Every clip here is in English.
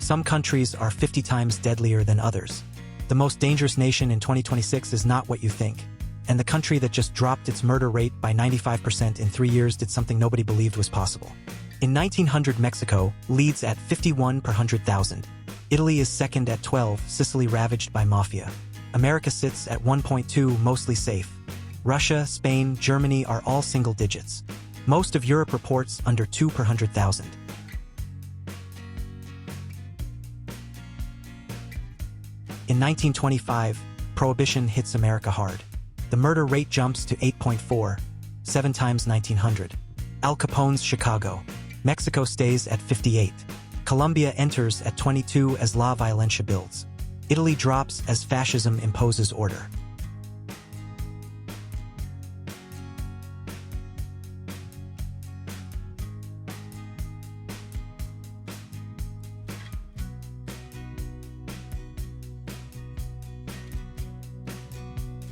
Some countries are 50 times deadlier than others. The most dangerous nation in 2026 is not what you think. And the country that just dropped its murder rate by 95% in 3 years did something nobody believed was possible. In 1900, Mexico leads at 51 per 100,000. Italy is second at 12, Sicily ravaged by mafia. America sits at 1.2, mostly safe. Russia, Spain, Germany are all single digits. Most of Europe reports under 2 per 100,000. In 1925, Prohibition hits America hard. The murder rate jumps to 8.4, 7 times 1900. Al Capone's Chicago. Mexico stays at 58. Colombia enters at 22 as La Violencia builds. Italy drops as fascism imposes order.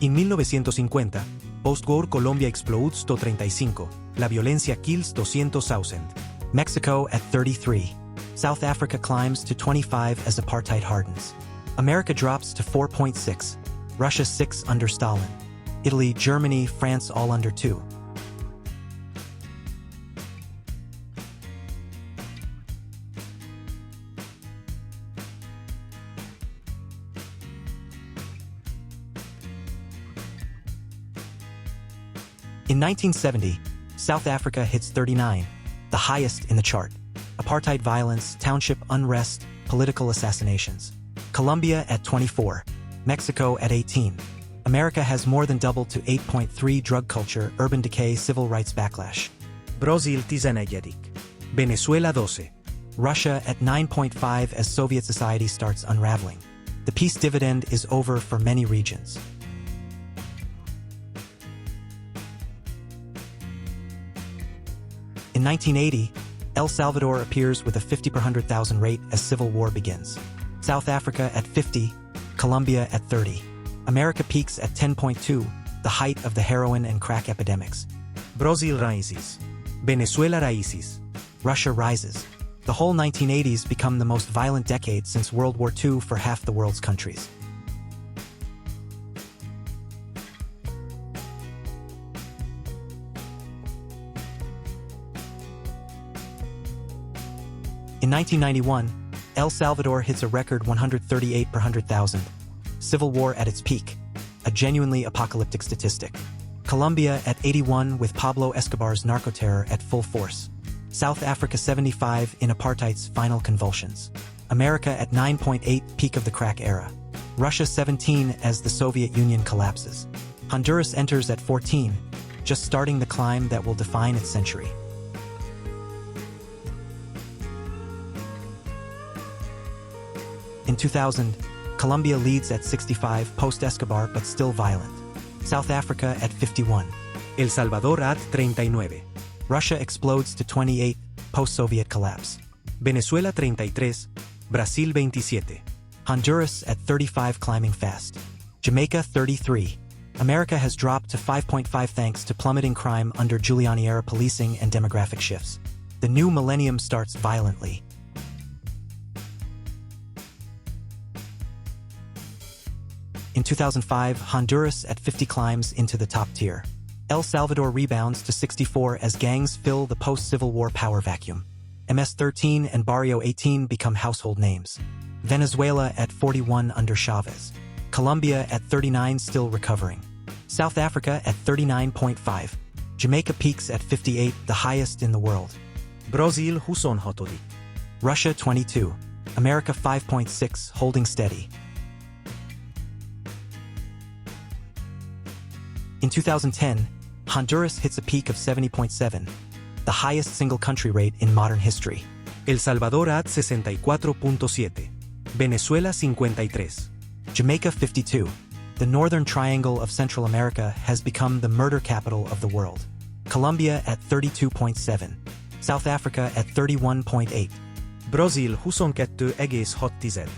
In 1950, post-war Colombia explodes to 35, la violencia kills 200,000. Mexico at 33. South Africa climbs to 25 as apartheid hardens. America drops to 4.6. Russia 6 under Stalin. Italy, Germany, France all under 2. In 1970, South Africa hits 39, the highest in the chart. Apartheid violence, township unrest, political assassinations. Colombia at 24, Mexico at 18. America has more than doubled to 8.3. Drug culture, urban decay, civil rights backlash. Brazil 14, Venezuela 12. Russia at 9.5 as Soviet society starts unraveling. The peace dividend is over for many regions. In 1980, El Salvador appears with a 50 per 100,000 rate as civil war begins. South Africa at 50, Colombia at 30. America peaks at 10.2, the height of the heroin and crack epidemics. Brazil rises. Venezuela rises. Russia rises. The whole 1980s become the most violent decade since World War II for half the world's countries. In 1991, El Salvador hits a record 138 per 100,000. Civil war at its peak, a genuinely apocalyptic statistic. Colombia at 81 with Pablo Escobar's narco-terror at full force. South Africa 75 in apartheid's final convulsions. America at 9.8, peak of the crack era. Russia 17 as the Soviet Union collapses. Honduras enters at 14, just starting the climb that will define its century. In 2000, Colombia leads at 65 post-Escobar but still violent. South Africa at 51. El Salvador at 39. Russia explodes to 28 post-Soviet collapse. Venezuela 33, Brasil 27. Honduras at 35 climbing fast. Jamaica 33. America has dropped to 5.5 thanks to plummeting crime under Giuliani-era policing and demographic shifts. The new millennium starts violently. In 2005, Honduras at 50 climbs into the top tier. El Salvador rebounds to 64 as gangs fill the post-Civil War power vacuum. MS-13 and Barrio 18 become household names. Venezuela at 41 under Chavez. Colombia at 39 still recovering. South Africa at 39.5. Jamaica peaks at 58, the highest in the world. Brazil huson hotodi. Russia 22. America 5.6, holding steady. In 2010, Honduras hits a peak of 70.7, the highest single-country rate in modern history. El Salvador at 64.7. Venezuela 53. Jamaica 52. The northern triangle of Central America has become the murder capital of the world. Colombia at 32.7. South Africa at 31.8. Brazil 22,6.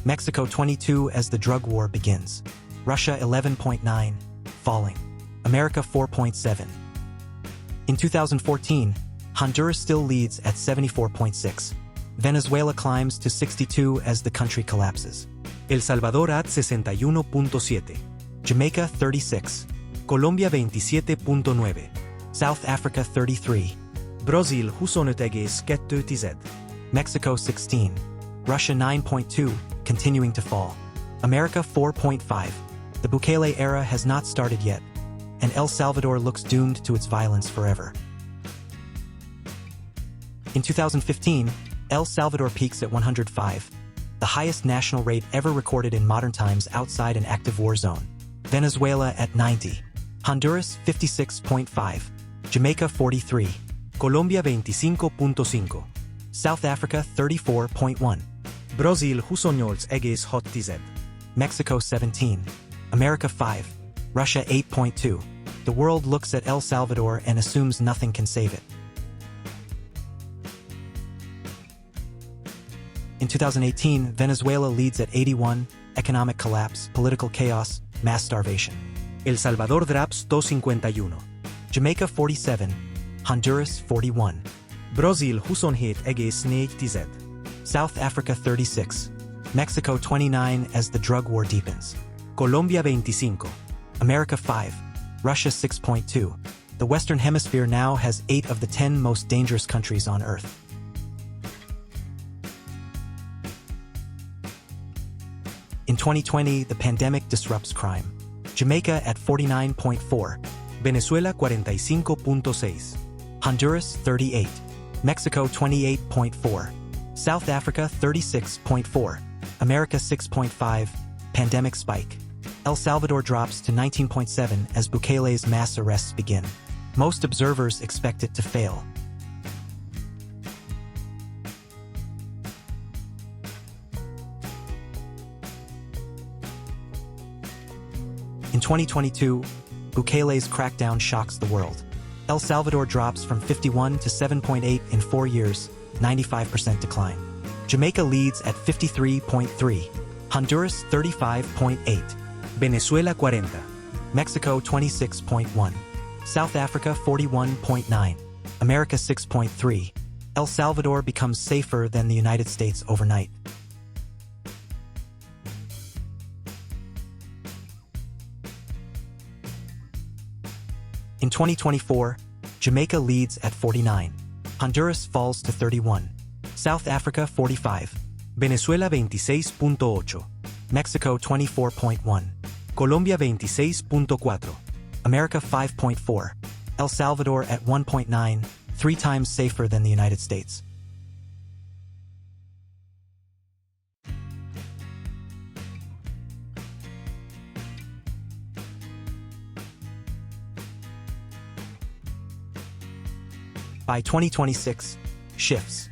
Mexico 22 as the drug war begins. Russia 11.9, falling. America 4.7. In 2014, Honduras still leads at 74.6. Venezuela climbs to 62 as the country collapses. El Salvador at 61.7. Jamaica 36. Colombia 27.9. South Africa 33. Brazil 25,2. Mexico 16. Russia 9.2, continuing to fall. America 4.5. The Bukele era has not started yet, and El Salvador looks doomed to its violence forever. In 2015, El Salvador peaks at 105, the highest national rate ever recorded in modern times outside an active war zone. Venezuela at 90. Honduras 56.5. Jamaica 43. Colombia 25.5. South Africa 34.1. Brazil 28,6. Mexico 17. America 5. Russia 8.2. The world looks at El Salvador and assumes nothing can save it. In 2018, Venezuela leads at 81, economic collapse, political chaos, mass starvation. El Salvador drops to 51. Jamaica 47, Honduras 41. Brazil 27,4. South Africa 36, Mexico 29 as the drug war deepens. Colombia 25. America 5, Russia 6.2. The Western Hemisphere now has 8 of the 10 most dangerous countries on Earth. In 2020, the pandemic disrupts crime. Jamaica at 49.4. Venezuela 45.6. Honduras 38. Mexico 28.4. South Africa 36.4. America 6.5. Pandemic spike. El Salvador drops to 19.7 as Bukele's mass arrests begin. Most observers expect it to fail. In 2022, Bukele's crackdown shocks the world. El Salvador drops from 51 to 7.8 in 4 years, 95% decline. Jamaica leads at 53.3. Honduras 35.8. Venezuela 40. Mexico 26.1. South Africa 41.9. America 6.3. El Salvador becomes safer than the United States overnight. In 2024, Jamaica leads at 49. Honduras falls to 31. South Africa 45. Venezuela 26.8. Mexico 24.1. Colombia 26.4. America 5.4. El Salvador at 1.9, 3 times safer than the United States. By 2026, shifts.